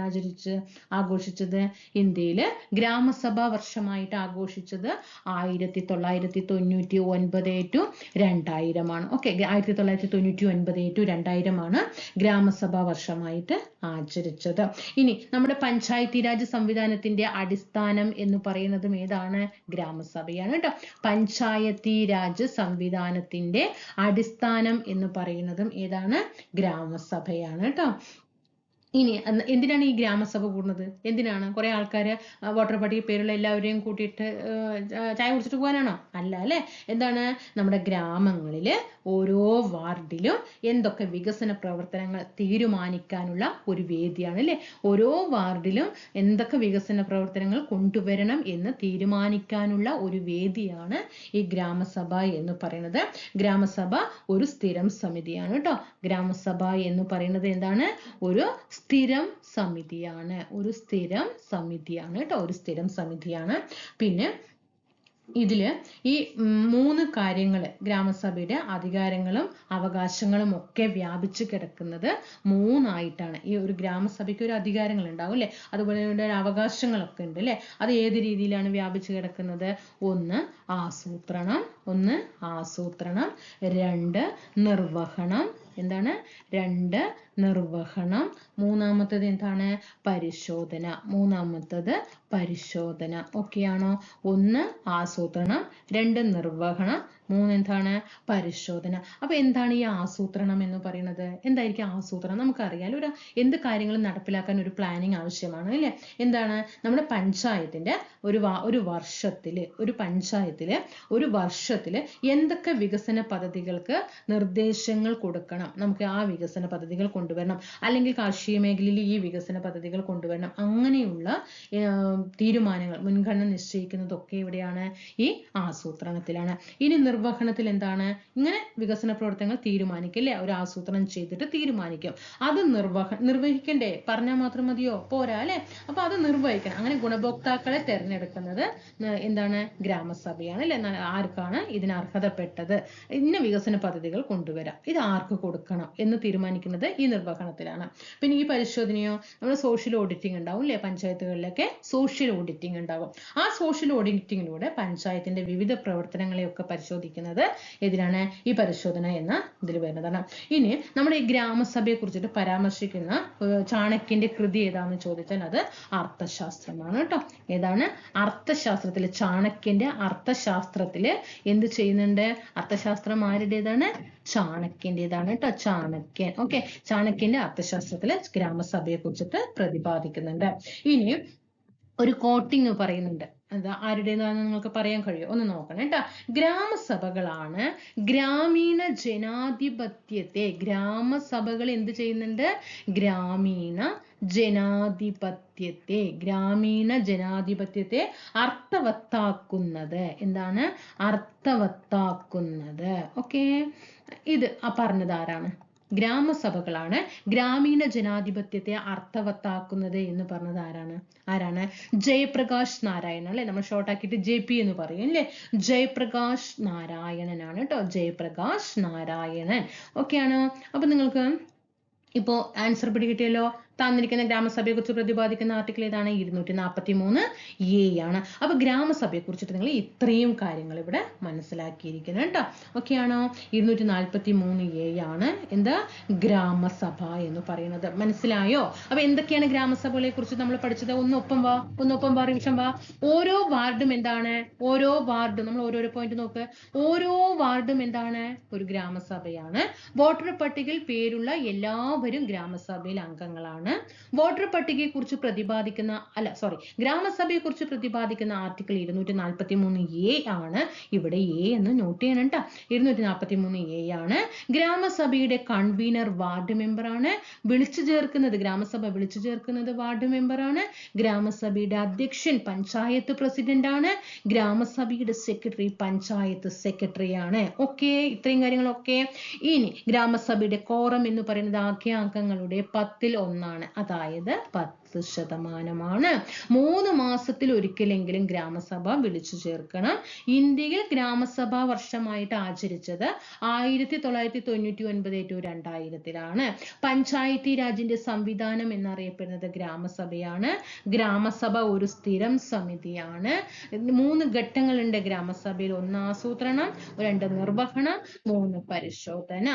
ആഘോഷിച്ചത്? ഇന്ത്യയില് ഗ്രാമസഭാ വർഷമായിട്ട് ആഘോഷിച്ചത് 1999 to 2000 ആണ്. ഓക്കെ, 1999 to 2000 ആണ് ഗ്രാമസഭാ വർഷമായിട്ട് ആചരിച്ചത്. ഇനി നമ്മുടെ പഞ്ചായത്തി രാജ് സംവിധാനത്തിന്റെ അടിസ്ഥാനം എന്ന് പറയുന്നതും ഏതാണ്? ഗ്രാമസഭയാണ് കേട്ടോ. പഞ്ചായത്തി രാജ് സംവിധാനത്തിന്റെ അടിസ്ഥാനം എന്ന് പറയുന്നതും ഏതാണ്? ഗ്രാമസഭയാണ് കേട്ടോ. ഇനി എന്തിനാണ് ഈ ഗ്രാമസഭ കൂടുന്നത്? എന്തിനാണ്? കുറെ ആൾക്കാര് വോട്ടർ പട്ടിക പേരുള്ള എല്ലാവരെയും കൂട്ടിയിട്ട് ചായ കുടിച്ചിട്ട് പോകാനാണോ? അല്ല അല്ലേ? എന്താണ്? നമ്മുടെ ഗ്രാമങ്ങളില് ഓരോ വാർഡിലും എന്തൊക്കെ വികസന പ്രവർത്തനങ്ങൾ തീരുമാനിക്കാനുള്ള ഒരു വേദിയാണ് അല്ലേ? ഓരോ വാർഡിലും എന്തൊക്കെ വികസന പ്രവർത്തനങ്ങൾ കൊണ്ടുവരണം എന്ന് തീരുമാനിക്കാനുള്ള ഒരു വേദിയാണ് ഈ ഗ്രാമസഭ എന്ന് പറയുന്നത്. ഗ്രാമസഭ ഒരു സ്ഥിരം സമിതിയാണ് കേട്ടോ. ഗ്രാമസഭ എന്ന് പറയുന്നത് എന്താണ്? ഒരു സ്ഥിരം സമിതിയാണ്. ഒരു സ്ഥിരം സമിതിയാണ് കേട്ടോ. ഒരു സ്ഥിരം സമിതിയാണ്. പിന്നെ ഇതില് ഈ 3 കാര്യങ്ങൾ ഗ്രാമസഭയുടെ അധികാരങ്ങളും അവകാശങ്ങളും ഒക്കെ വ്യാപിച്ചു കിടക്കുന്നത് 3 ആയിട്ടാണ്. ഈ ഒരു ഗ്രാമസഭയ്ക്ക് ഒരു അധികാരങ്ങൾ ഉണ്ടാവും അല്ലേ? അതുപോലെ അവകാശങ്ങളൊക്കെ ഉണ്ട് അല്ലേ? അത് ഏത് രീതിയിലാണ് വ്യാപിച്ചു കിടക്കുന്നത്? 1 ആസൂത്രണം, 2 നിർവഹണം, എന്താണ്? 2 നിർവഹണം. മൂന്നാമത്തത് എന്താണ്? പരിശോധന. ഓക്കെയാണോ? 1 ആസൂത്രണം, 2 നിർവഹണം, 3 എന്താണ്? പരിശോധന. അപ്പൊ എന്താണ് ഈ ആസൂത്രണം എന്ന് പറയുന്നത്? എന്തായിരിക്കും ആസൂത്രണം? നമുക്കറിയാലോ, എന്ത് കാര്യങ്ങളും നടപ്പിലാക്കാൻ ഒരു പ്ലാനിങ് ആവശ്യമാണ് അല്ലേ? എന്താണ്? നമ്മുടെ പഞ്ചായത്തിന്റെ ഒരു വർഷത്തില് എന്തൊക്കെ വികസന പദ്ധതികൾക്ക് നിർദ്ദേശങ്ങൾ കൊടുക്കണം, നമുക്ക് ആ വികസന പദ്ധതികൾ കൊണ്ടുവരണം, അല്ലെങ്കിൽ കാർഷിക മേഖലയിൽ ഈ വികസന പദ്ധതികൾ കൊണ്ടുവരണം, അങ്ങനെയുള്ള തീരുമാനങ്ങൾ, മുൻഗണന നിശ്ചയിക്കുന്നതൊക്കെ എവിടെയാണ്? ഈ ആസൂത്രണത്തിലാണ്. ഇനി നിർവഹണത്തിൽ എന്താണ്? ഇങ്ങനെ വികസന പ്രവർത്തനങ്ങൾ തീരുമാനിക്കില്ലേ? ഒരു ആസൂത്രണം ചെയ്തിട്ട് തീരുമാനിക്കും. അത് നിർവഹിക്കണ്ടേ? പറഞ്ഞാൽ മാത്രം മതിയോ? പോരാ അല്ലെ? അപ്പൊ അത് നിർവഹിക്കണം. അങ്ങനെ ഗുണഭോക്താക്കളെ തെരഞ്ഞെടുക്കുന്നത് എന്താണ്? ഗ്രാമസഭയാണ് അല്ലെ? ആർക്കാണ് ഇതിന് അർഹതപ്പെട്ടത്, ഇന്ന വികസന പദ്ധതികൾ കൊണ്ടുവരാം, ഇത് ആർക്ക് കൊടുക്കണം എന്ന് തീരുമാനിക്കുന്നത് ഈ നിർവഹണത്തിലാണ്. പിന്നെ ഈ പരിശോധനയോ, നമ്മൾ സോഷ്യൽ ഓഡിറ്റിംഗ് ഉണ്ടാവും അല്ലെ? പഞ്ചായത്തുകളിലൊക്കെ സോഷ്യൽ ഓഡിറ്റിംഗ് ഉണ്ടാകും. ആ സോഷ്യൽ ഓഡിറ്റിങ്ങിലൂടെ പഞ്ചായത്തിന്റെ വിവിധ പ്രവർത്തനങ്ങളെയൊക്കെ പരിശോധിക്കുന്നത് ഇതിനാണ്? ഈ പരിശോധന എന്ന ഇതിൽ വരുന്നതാണ്. ഇനി നമ്മുടെ ഈ ഗ്രാമസഭയെ കുറിച്ചിട്ട് പരാമർശിക്കുന്ന ചാണക്യന്റെ കൃതി ഏതാണെന്ന് ചോദിച്ചാൽ അത് അർത്ഥശാസ്ത്രമാണ് കേട്ടോ. ഏതാണ്? അർത്ഥശാസ്ത്രത്തില്, ചാണക്യന്റെ അർത്ഥശാസ്ത്രത്തില് എന്ത് ചെയ്യുന്നുണ്ട്? അർത്ഥശാസ്ത്രം ആരുടേതാണ്? ചാണക്യന്റേതാണ് കേട്ടോ. ചാണക്യൻ. ഓക്കെ. ചാണക്യന്റെ അർത്ഥശാസ്ത്രത്തില് ഗ്രാമസഭയെ കുറിച്ചിട്ട് പ്രതിപാദിക്കുന്നുണ്ട്. ഇനി ഒരു കോട്ടിങ് പറയുന്നുണ്ട്. എന്താ? ആരുടേതാണെന്ന് നിങ്ങൾക്ക് പറയാൻ കഴിയും? ഒന്ന് നോക്കണം കേട്ടോ. ഗ്രാമസഭകളാണ് ഗ്രാമീണ ജനാധിപത്യത്തെ, ഗ്രാമസഭകൾ എന്ത് ചെയ്യുന്നുണ്ട്? ഗ്രാമീണ ജനാധിപത്യത്തെ അർത്ഥവത്താക്കുന്നത്. എന്താണ്? അർത്ഥവത്താക്കുന്നത്. ഓക്കെ. ഇത് പറഞ്ഞത് ആരാണ്? ഗ്രാമസഭകളാണ് ഗ്രാമീണ ജനാധിപത്യത്തെ അർത്ഥവത്താക്കുന്നത് എന്ന് പറഞ്ഞത് ആരാണ്? ജയപ്രകാശ് നാരായണൻ അല്ലെ? നമ്മൾ ഷോർട്ട് ആക്കിയിട്ട് JP എന്ന് പറയും അല്ലേ? ജയപ്രകാശ് നാരായണനാണ് കേട്ടോ. ജയപ്രകാശ് നാരായണൻ. ഓക്കെ ആണോ? അപ്പൊ നിങ്ങൾക്ക് ഇപ്പോ ആൻസർ പിടികിട്ടിയല്ലോ. തന്നിരിക്കുന്ന ഗ്രാമസഭയെ കുറിച്ച് പ്രതിപാദിക്കുന്ന ആർട്ടിക്കിൾ ഏതാണ്? 243A ആണ്. അപ്പൊ ഗ്രാമസഭയെ കുറിച്ചിട്ട് നിങ്ങൾ ഇത്രയും കാര്യങ്ങൾ ഇവിടെ മനസ്സിലാക്കിയിരിക്കണം കേട്ടോ. ഓക്കെ ആണോ? 243A ആണ് എന്താ? ഗ്രാമസഭ എന്ന് പറയുന്നത്. മനസ്സിലായോ? അപ്പൊ എന്തൊക്കെയാണ് ഗ്രാമസഭകളെ കുറിച്ച് നമ്മൾ പഠിച്ചത്? ഒന്നൊപ്പം വാ, റിവിഷൻ വാ. ഓരോ വാർഡും എന്താണ്? ഓരോ വാർഡും നമ്മൾ ഓരോരോ പോയിന്റ് നോക്ക്. ഓരോ വാർഡും എന്താണ്? ഒരു ഗ്രാമസഭയാണ്. വോട്ടർ പട്ടികയിൽ പേരുള്ള എല്ലാവരും ഗ്രാമസഭയിൽ അംഗങ്ങളാണ്. വോട്ടർ പട്ടികയെ കുറിച്ച് ഗ്രാമസഭയെ കുറിച്ച് പ്രതിപാദിക്കുന്ന ആർട്ടിക്കിൾ 243A ആണ്. ഇവിടെ A എന്ന് നോട്ട് ചെയ്യണം ട്ടോ. 243A ആണ്. ഗ്രാമസഭയുടെ കൺവീനർ വാർഡ് മെമ്പർ ആണ്. ഗ്രാമസഭ വിളിച്ചു ചേർക്കുന്നത് വാർഡ് മെമ്പർ ആണ്. ഗ്രാമസഭയുടെ അധ്യക്ഷൻ പഞ്ചായത്ത് പ്രസിഡന്റ് ആണ്. ഗ്രാമസഭയുടെ സെക്രട്ടറി പഞ്ചായത്ത് സെക്രട്ടറി ആണ്. ഓക്കെ. ഇത്രയും കാര്യങ്ങളൊക്കെ. ഇനി ഗ്രാമസഭയുടെ കോറം എന്ന് പറയുന്നത് ആകെ അംഗങ്ങളുടെ 10% അതായത് 10%. 3 മാസത്തിൽ ഒരിക്കലെങ്കിലും ഗ്രാമസഭ വിളിച്ചു ചേർക്കണം. ഇന്ത്യയിൽ ഗ്രാമസഭാ വർഷമായിട്ട് ആചരിച്ചത് 1999 to 2000 പഞ്ചായത്തി രാജിന്റെ സംവിധാനം എന്നറിയപ്പെടുന്നത് ഗ്രാമസഭയാണ്. ഗ്രാമസഭ ഒരു സ്ഥിരം സമിതിയാണ്. 3 ഘട്ടങ്ങളുണ്ട് ഗ്രാമസഭയിൽ. 1 ആസൂത്രണം, 2 നിർവഹണം, 3 പരിശോധന.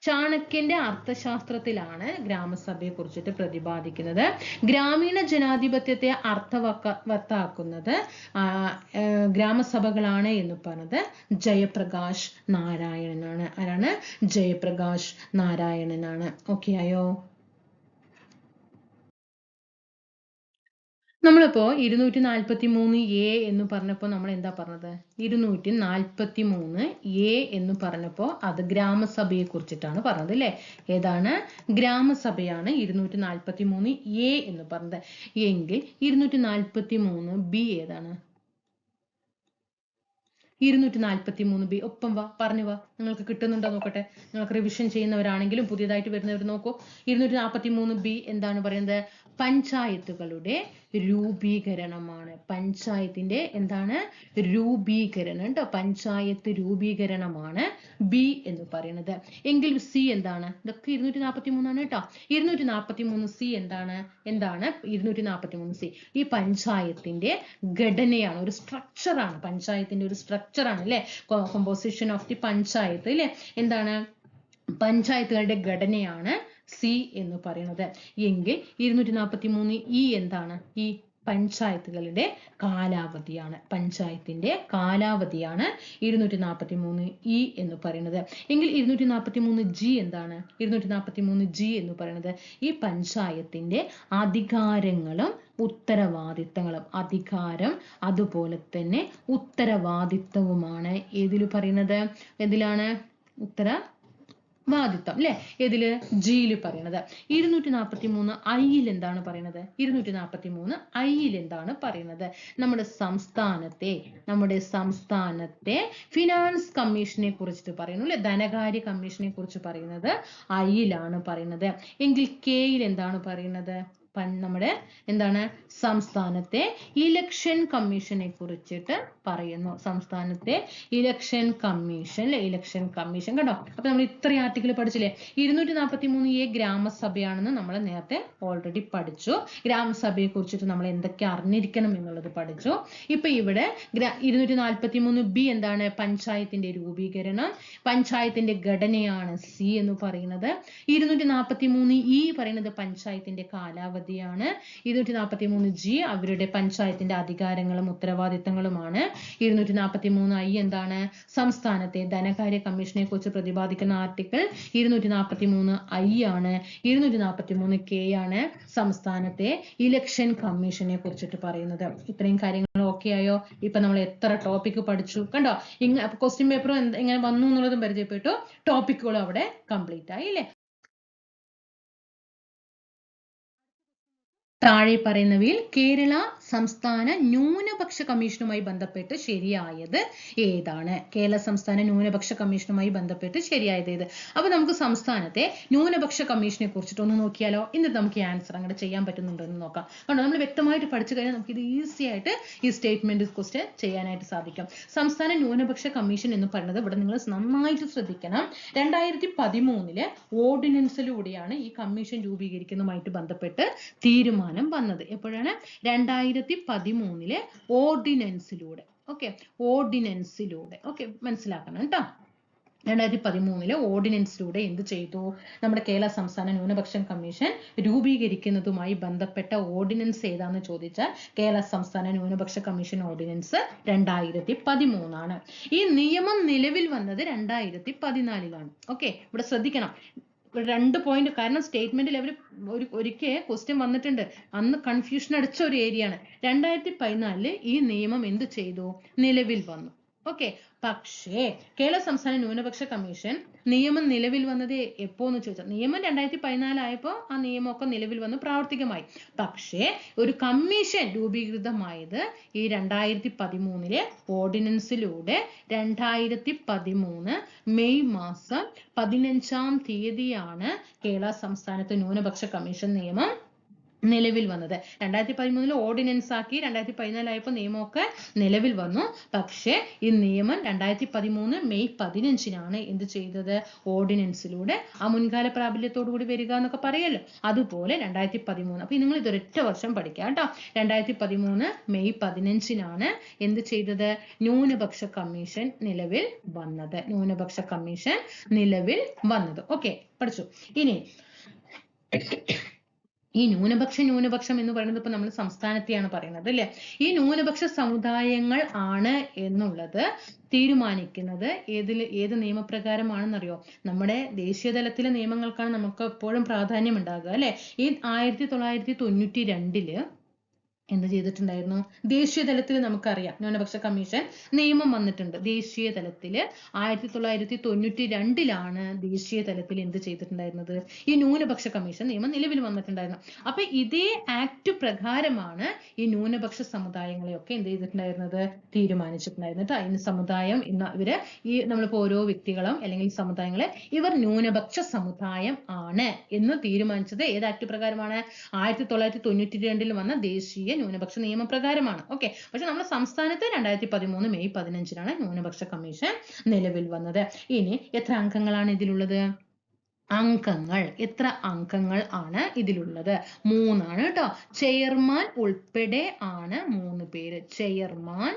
ചാണക്യന്റെ അർത്ഥശാസ്ത്രത്തിലാണ് ഗ്രാമസഭയെ കുറിച്ചിട്ട് പ്രതിപാദിക്കുന്നത്. ഗ്രാമീണ ജനാധിപത്യത്തെ അർത്ഥവത്താക്കുന്നത് ഗ്രാമസഭകളാണ് എന്ന് പറഞ്ഞത് ജയപ്രകാശ് നാരായണനാണ്. ആരാണ്? ജയപ്രകാശ് നാരായണനാണ്. ഓക്കെ ആയോ? നമ്മളിപ്പോ 243A എന്ന് പറഞ്ഞപ്പോൾ നമ്മൾ എന്താ പറഞ്ഞത്? 243A എന്ന് പറഞ്ഞപ്പോൾ അത് ഗ്രാമസഭയെ കുറിച്ചിട്ടാണ് പറഞ്ഞത് അല്ലേ? ഏതാണ്? ഗ്രാമസഭയാണ് 243A എന്ന് പറഞ്ഞത്. എങ്കിൽ 243B ഏതാണ്? 243B ഒപ്പം വാ, പറഞ്ഞു വാ. നിങ്ങൾക്ക് കിട്ടുന്നുണ്ടോ നോക്കട്ടെ. നിങ്ങൾക്ക് റിവിഷൻ ചെയ്യുന്നവരാണെങ്കിലും പുതിയതായിട്ട് വരുന്നവർ നോക്കൂ. 243B എന്താണ് പറയുന്നത്? പഞ്ചായത്തുകളുടെ രൂപീകരണമാണ്. പഞ്ചായത്തിന്റെ എന്താണ്? രൂപീകരണം ട്ടോ. പഞ്ചായത്ത് രൂപീകരണമാണ് B എന്ന് പറയുന്നത്. എങ്കിൽ C എന്താണ്? ഇതൊക്കെ 243 ആണ് കേട്ടോ. 243C എന്താണ്? 243C ഈ പഞ്ചായത്തിന്റെ ഘടനയാണ്, ഒരു സ്ട്രക്ചർ ആണ്. പഞ്ചായത്തിന്റെ ഒരു സ്ട്രക്ചർ ആണ് അല്ലെ? കോമ്പോസിഷൻ ഓഫ് ദി പഞ്ചായത്ത് അല്ലെ? എന്താണ്? പഞ്ചായത്തുകളുടെ ഘടനയാണ് C എന്ന് പറയുന്നത്. എങ്കിൽ 243E എന്താണ്? ഈ പഞ്ചായത്തുകളുടെ കാലാവധിയാണ്. പഞ്ചായത്തിന്റെ കാലാവധിയാണ് 243E എന്ന് പറയുന്നത്. എങ്കിൽ 243G എന്താണ്? 243G എന്ന് പറയുന്നത് ഈ പഞ്ചായത്തിന്റെ അധികാരങ്ങളും ഉത്തരവാദിത്തങ്ങളും. അധികാരം അതുപോലെ തന്നെ ഉത്തരവാദിത്തവുമാണ് ഏതിൽ പറയുന്നത്? ഏതിലാണ് ഉത്തരവാദിത്തം അല്ലെ? ഏതില്? ജിയിൽ പറയുന്നത്. 243 ഐയിൽ എന്താണ് പറയുന്നത്? 243 ഐയിൽ എന്താണ് പറയുന്നത്? നമ്മുടെ സംസ്ഥാനത്തെ ഫിനാൻസ് കമ്മീഷനെ കുറിച്ചിട്ട് പറയുന്നു അല്ലെ? ധനകാര്യ കമ്മീഷനെ കുറിച്ച് പറയുന്നത് ഐയിലാണ് പറയുന്നത്. എങ്കിൽ കെയിൽ എന്താണ് പറയുന്നത്? നമ്മുടെ എന്താണ്? സംസ്ഥാനത്തെ ഇലക്ഷൻ കമ്മീഷനെ കുറിച്ചിട്ട് പറയുന്നു. സംസ്ഥാനത്തെ ഇലക്ഷൻ കമ്മീഷൻ അല്ലെ? ഇലക്ഷൻ കമ്മീഷൻ കണ്ടോ? അപ്പൊ നമ്മൾ ഇത്രയും ആർട്ടിക്കിൾ പഠിച്ചില്ലേ? 243A ഗ്രാമസഭയാണെന്ന് നമ്മൾ നേരത്തെ ഓൾറെഡി പഠിച്ചു. ഗ്രാമസഭയെ കുറിച്ചിട്ട് നമ്മൾ എന്തൊക്കെ അറിഞ്ഞിരിക്കണം എന്നുള്ളത് പഠിച്ചു. ഇപ്പൊ ഇവിടെ 243B എന്താണ്? പഞ്ചായത്തിന്റെ രൂപീകരണം. പഞ്ചായത്തിന്റെ ഘടനയാണ് C എന്ന് പറയുന്നത്. 243E പറയുന്നത് പഞ്ചായത്തിന്റെ കാലാവധി ാണ്. 243G അവരുടെ പഞ്ചായത്തിന്റെ അധികാരങ്ങളും ഉത്തരവാദിത്തങ്ങളുമാണ്. 243I എന്താണ്? സംസ്ഥാനത്തെ ധനകാര്യ കമ്മീഷനെ കുറിച്ച് പ്രതിപാദിക്കുന്ന ആർട്ടിക്കിൾ 243I ആണ്. 243K ആണ് സംസ്ഥാനത്തെ ഇലക്ഷൻ കമ്മീഷനെ കുറിച്ചിട്ട് പറയുന്നത്. ഇത്രയും കാര്യങ്ങൾ ഓക്കെ ആയോ? ഇപ്പൊ നമ്മൾ എത്ര ടോപ്പിക് പഠിച്ചു കണ്ടോ? ക്വസ്റ്റ്യൻ പേപ്പറും എങ്ങനെ വന്നു എന്നുള്ളതും പരിചയപ്പെട്ടു. ടോപ്പിക്കുകളും അവിടെ കംപ്ലീറ്റ് ആയി അല്ലേ? താഴെ പറയുന്നവയിൽ കേരള സംസ്ഥാന ന്യൂനപക്ഷ കമ്മീഷനുമായി ബന്ധപ്പെട്ട് ശരിയായത് ഏതാണ്? കേരള സംസ്ഥാന ന്യൂനപക്ഷ കമ്മീഷനുമായി ബന്ധപ്പെട്ട് ശരിയായത് ഏത്? അപ്പൊ നമുക്ക് സംസ്ഥാനത്തെ ന്യൂനപക്ഷ കമ്മീഷനെ കുറിച്ചിട്ട് ഒന്ന് നോക്കിയാലോ? എന്നിട്ട് നമുക്ക് ആൻസർ അങ്ങോട്ട് ചെയ്യാൻ പറ്റുന്നുണ്ടോ എന്ന് നോക്കാം. കാരണം നമ്മൾ വ്യക്തമായിട്ട് പഠിച്ചു കഴിഞ്ഞാൽ നമുക്ക് ഇത് ഈസി ആയിട്ട് ഈ സ്റ്റേറ്റ്മെന്റ് ക്വസ്റ്റ്യൻ ചെയ്യാനായിട്ട് സാധിക്കും. സംസ്ഥാന ന്യൂനപക്ഷ കമ്മീഷൻ എന്ന് പറയുന്നത് ഇവിടെ നിങ്ങൾ നന്നായിട്ട് ശ്രദ്ധിക്കണം. 2013 ഓർഡിനൻസിലൂടെയാണ് ഈ കമ്മീഷൻ രൂപീകരിക്കുന്നതുമായിട്ട് ബന്ധപ്പെട്ട് തീരുമാനം വന്നത്. എപ്പോഴാണ്? 2013 ഓർഡിനൻസിലൂടെ. ഓർഡിനൻസിലൂടെ മനസ്സിലാക്കണം കേട്ടോ. 2013 ഓർഡിനൻസിലൂടെ എന്ത് ചെയ്തു? നമ്മുടെ കേരള സംസ്ഥാന ന്യൂനപക്ഷ കമ്മീഷൻ രൂപീകരിക്കുന്നതുമായി ബന്ധപ്പെട്ട ഓർഡിനൻസ് ഏതാന്ന് ചോദിച്ചാൽ കേരള സംസ്ഥാന ന്യൂനപക്ഷ കമ്മീഷൻ ഓർഡിനൻസ് 2013 ആണ്. ഈ നിയമം നിലവിൽ വന്നത് 2014 ഇവിടെ ശ്രദ്ധിക്കണം. 2 പോയിന്റ്. കാരണം സ്റ്റേറ്റ്മെന്റ് ലെവൽ ഒരിക്കൽ ക്വസ്റ്റ്യൻ വന്നിട്ടുണ്ട്. അന്ന് കൺഫ്യൂഷൻ അടിച്ച ഒരു ഏരിയയാണ്. 2014 ഈ നിയമം എന്ത് ചെയ്തു? നിലവിൽ വന്നു. പക്ഷേ കേരള സംസ്ഥാന ന്യൂനപക്ഷ കമ്മീഷൻ നിയമം നിലവിൽ വന്നത് എപ്പോന്ന് ചോദിച്ചാൽ നിയമം 2014 ആയപ്പോൾ ആ നിയമമൊക്കെ നിലവിൽ വന്ന് പ്രാവർത്തികമായി. പക്ഷേ ഒരു കമ്മീഷൻ രൂപീകൃതമായത് ഈ 2013 ഓർഡിനൻസിലൂടെ 2013 മെയ് മാസം 15-ാം തീയതിയാണ് കേരള സംസ്ഥാനത്ത് ന്യൂനപക്ഷ കമ്മീഷൻ നിയമം നിലവിൽ വന്നത്. 2013 ഓർഡിനൻസ് ആക്കി. 2014 ആയപ്പോൾ നിയമമൊക്കെ നിലവിൽ വന്നു. പക്ഷേ ഈ നിയമം 2013 മെയ് 15-നാണ് എന്ത് ചെയ്തത്? ഓർഡിനൻസിലൂടെ ആ മുൻകാല പ്രാബല്യത്തോടു കൂടി വരിക എന്നൊക്കെ പറയല്ലോ. അതുപോലെ 2013. അപ്പൊ നിങ്ങൾ ഇതൊരൊറ്റ വർഷം പഠിക്കാം കേട്ടോ. 2013 മെയ് 15-നാണ് എന്ത് ചെയ്തത്? ന്യൂനപക്ഷ കമ്മീഷൻ നിലവിൽ വന്നത്. പഠിച്ചു. ഇനി ഈ ന്യൂനപക്ഷം എന്ന് പറയുന്നത് ഇപ്പൊ നമ്മൾ സംസ്ഥാനത്തെയാണ് പറയുന്നത് അല്ലെ? ഈ ന്യൂനപക്ഷ സമുദായങ്ങൾ ആണ് എന്നുള്ളത് തീരുമാനിക്കുന്നത് ഏത് നിയമപ്രകാരമാണെന്നറിയോ? നമ്മുടെ ദേശീയ തലത്തിലെ നിയമങ്ങൾക്കാണ് നമുക്ക് എപ്പോഴും പ്രാധാന്യം ഉണ്ടാകുക അല്ലെ? ഈ 1992 എന്ത് ചെയ്തിട്ടുണ്ടായിരുന്നു? ദേശീയ തലത്തിൽ നമുക്കറിയാം ന്യൂനപക്ഷ കമ്മീഷൻ നിയമം വന്നിട്ടുണ്ട്. ദേശീയ തലത്തിൽ 1992 ദേശീയ തലത്തിൽ എന്ത് ചെയ്തിട്ടുണ്ടായിരുന്നത്? ഈ ന്യൂനപക്ഷ കമ്മീഷൻ നിയമം നിലവിൽ വന്നിട്ടുണ്ടായിരുന്നു. അപ്പൊ ഇതേ ആക്ട് പ്രകാരമാണ് ഈ ന്യൂനപക്ഷ സമുദായങ്ങളെയൊക്കെ എന്ത് ചെയ്തിട്ടുണ്ടായിരുന്നത്? തീരുമാനിച്ചിട്ടുണ്ടായിരുന്നത്. അതിന് സമുദായം ഇവര് ഈ നമ്മളിപ്പോ ഓരോ വ്യക്തികളും അല്ലെങ്കിൽ സമുദായങ്ങളെ ഇവർ ന്യൂനപക്ഷ സമുദായം ആണ് എന്ന് തീരുമാനിച്ചത് ഏത് ആക്ട് പ്രകാരമാണ്? 1992 വന്ന ദേശീയ ന്യൂനപക്ഷ നിയമപ്രകാരമാണ്. ഓക്കെ, പക്ഷെ നമ്മുടെ സംസ്ഥാനത്ത് 2013 മെയ് 15 ന്യൂനപക്ഷ കമ്മീഷൻ നിലവിൽ വന്നത്. ഇനി എത്ര അംഗങ്ങളാണ് ഇതിലുള്ളത്? അംഗങ്ങൾ എത്ര അംഗങ്ങൾ ആണ് ഇതിലുള്ളത്? 3 കേട്ടോ. ചെയർമാൻ ഉൾപ്പെടെ ആണ് 3 പേര്. ചെയർമാൻ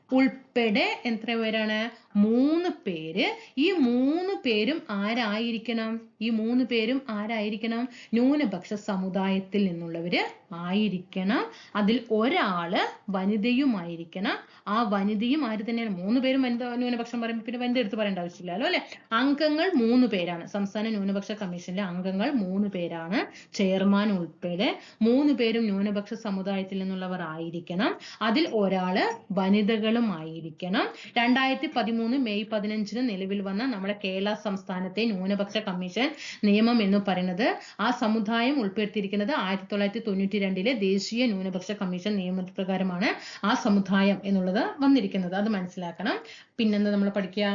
ഉൾപ്പെടെ എത്ര പേരാണ്? 3 പേര്. ഈ 3 പേരും ആരായിരിക്കണം? ഈ 3 പേരും ആരായിരിക്കണം? ന്യൂനപക്ഷ സമുദായത്തിൽ നിന്നുള്ളവര് ആയിരിക്കണം. അതിൽ ഒരാള് വനിതയുമായിരിക്കണം. ആ വനിതയും ആര് തന്നെയാണ്? 3 പേരും വനിത ന്യൂനപക്ഷം പറയുമ്പോൾ പിന്നെ വനിത എടുത്ത് പറയേണ്ട ആവശ്യമില്ലല്ലോ അല്ലെ? അംഗങ്ങൾ 3 പേരാണ്. സംസ്ഥാന ന്യൂനപക്ഷ കമ്മീഷനിലെ അംഗങ്ങൾ 3 പേരാണ്. ചെയർമാൻ ഉൾപ്പെടെ 3 പേരും ന്യൂനപക്ഷ സമുദായത്തിൽ നിന്നുള്ളവർ ആയിരിക്കണം. അതിൽ ഒരാള് വനിതകളും ആയിരിക്കണം. 2013 മെയ് 15 നിലവിൽ വന്ന നമ്മുടെ കേരള സംസ്ഥാനത്തെ ന്യൂനപക്ഷ കമ്മീഷൻ നിയമം എന്ന് പറയുന്നത് ആ സമുദായം ഉൾപ്പെടുത്തിയിരിക്കുന്നത് 1992 ദേശീയ ന്യൂനപക്ഷ കമ്മീഷൻ നിയമപ്രകാരമാണ് ആ സമുദായം എന്നുള്ളത് വന്നിരിക്കുന്നത്. അത് മനസ്സിലാക്കണം. പിന്നെന്താ നമ്മൾ പഠിക്കുക?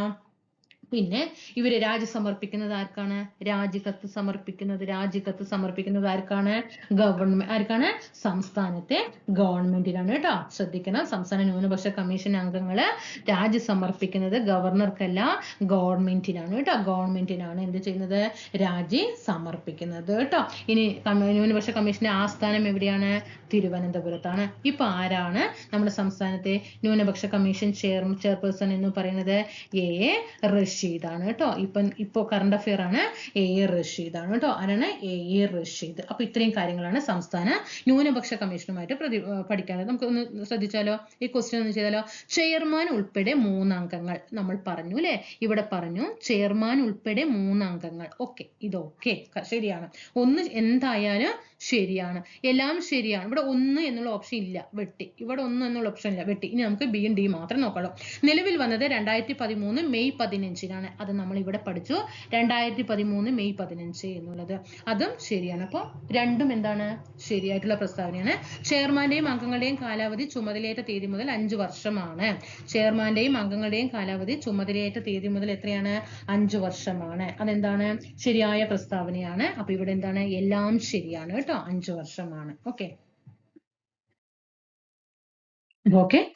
പിന്നെ ഇവര് രാജി സമർപ്പിക്കുന്നത് ആർക്കാണ്? രാജിക്കത്ത് സമർപ്പിക്കുന്നത് ആർക്കാണ്? ആർക്കാണ്? സംസ്ഥാനത്തെ ഗവൺമെന്റിനാണ് കേട്ടോ. ശ്രദ്ധിക്കണം, സംസ്ഥാന ന്യൂനപക്ഷ കമ്മീഷൻ അംഗങ്ങള് രാജി സമർപ്പിക്കുന്നത് ഗവർണർക്കല്ല, ഗവൺമെന്റിനാണ് കേട്ടോ. ഗവൺമെന്റിനാണ് എന്ത് ചെയ്യുന്നത്? രാജി സമർപ്പിക്കുന്നത് കേട്ടോ. ഇനി ന്യൂനപക്ഷ കമ്മീഷന്റെ ആസ്ഥാനം എവിടെയാണ്? തിരുവനന്തപുരത്താണ്. ഇപ്പൊ ആരാണ് നമ്മുടെ സംസ്ഥാനത്തെ ന്യൂനപക്ഷ കമ്മീഷൻ ചെയർപേഴ്സൺ എന്ന് പറയുന്നത്? എ റഷീദാണ് കേട്ടോ. ഇപ്പൊ കറണ്ട് അഫെയർ ആണ്. എ റഷീദാണ് കേട്ടോ. ആരാണ്? എ റഷീദ്. അപ്പൊ ഇത്രയും കാര്യങ്ങളാണ് സംസ്ഥാന ന്യൂനപക്ഷ കമ്മീഷനുമായിട്ട് പഠിക്കാനുള്ളത്. നമുക്ക് ഒന്ന് ശ്രദ്ധിച്ചാലോ? ഈ ക്വസ്റ്റ്യൻ ഒന്ന് ചെയ്താലോ? ചെയർമാൻ ഉൾപ്പെടെ 3 അംഗങ്ങൾ നമ്മൾ പറഞ്ഞു അല്ലെ? ഇവിടെ പറഞ്ഞു ചെയർമാൻ ഉൾപ്പെടെ 3 അംഗങ്ങൾ. ഓക്കെ, ഇതൊക്കെ ശരിയാണ്. ഒന്ന് എന്തായാലും ശരിയാണ്. എല്ലാം ശരിയാണ്. ഇവിടെ 1 എന്നുള്ള ഓപ്ഷൻ ഇല്ല, വെട്ടി. ഇവിടെ 1 എന്നുള്ള ഓപ്ഷൻ ഇല്ല, വെട്ടി. ഇനി നമുക്ക് ബി ഡി മാത്രം നോക്കാം. നിലവിൽ വന്നത് 2013 മെയ് 15 അത് നമ്മൾ ഇവിടെ പഠിച്ചു. 2013 മെയ് 15 എന്നുള്ളത് അതും ശരിയാണ്. അപ്പോൾ രണ്ടും എന്താണ്? ശരിയായിട്ടുള്ള പ്രസ്താവനയാണ്. ചെയർമാന്റെയും അംഗങ്ങളുടെയും കാലാവധി ചുമതലയേറ്റ തീയതി മുതൽ 5 വർഷമാണ്. ചെയർമാന്റെയും അംഗങ്ങളുടെയും കാലാവധി ചുമതലയേറ്റ തീയതി മുതൽ എത്രയാണ്? 5 വർഷമാണ്. അതെന്താണ്? ശരിയായ പ്രസ്താവനയാണ്. അപ്പൊ ഇവിടെ എന്താണ്? എല്ലാം ശരിയാണ് കേട്ടോ. 5 വർഷമാണ്. ഓക്കെ,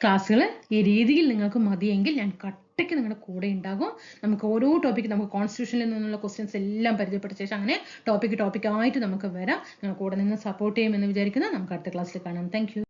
ക്ലാസ്സുകൾ ഈ രീതിയിൽ നിങ്ങൾക്ക് മതിയെങ്കിൽ ഞാൻ കട്ടയ്ക്ക് നിങ്ങളുടെ കൂടെ ഉണ്ടാകും. നമുക്ക് ഓരോ ടോപ്പിക്ക്, നമുക്ക് കോൺസ്റ്റിറ്റ്യൂഷനിൽ നിന്നുള്ള ക്വസ്റ്റ്യൻസ് എല്ലാം പരിചയപ്പെട്ട ശേഷം അങ്ങനെ ടോപ്പിക്കായിട്ട് നമുക്ക് വരാം. നിങ്ങൾ കൂടെ നിന്ന് സപ്പോർട്ട് ചെയ്യുമെന്ന് വിചാരിക്കുന്നു. നമുക്ക് അടുത്ത ക്ലാസ്സിൽ കാണാം. Thank you.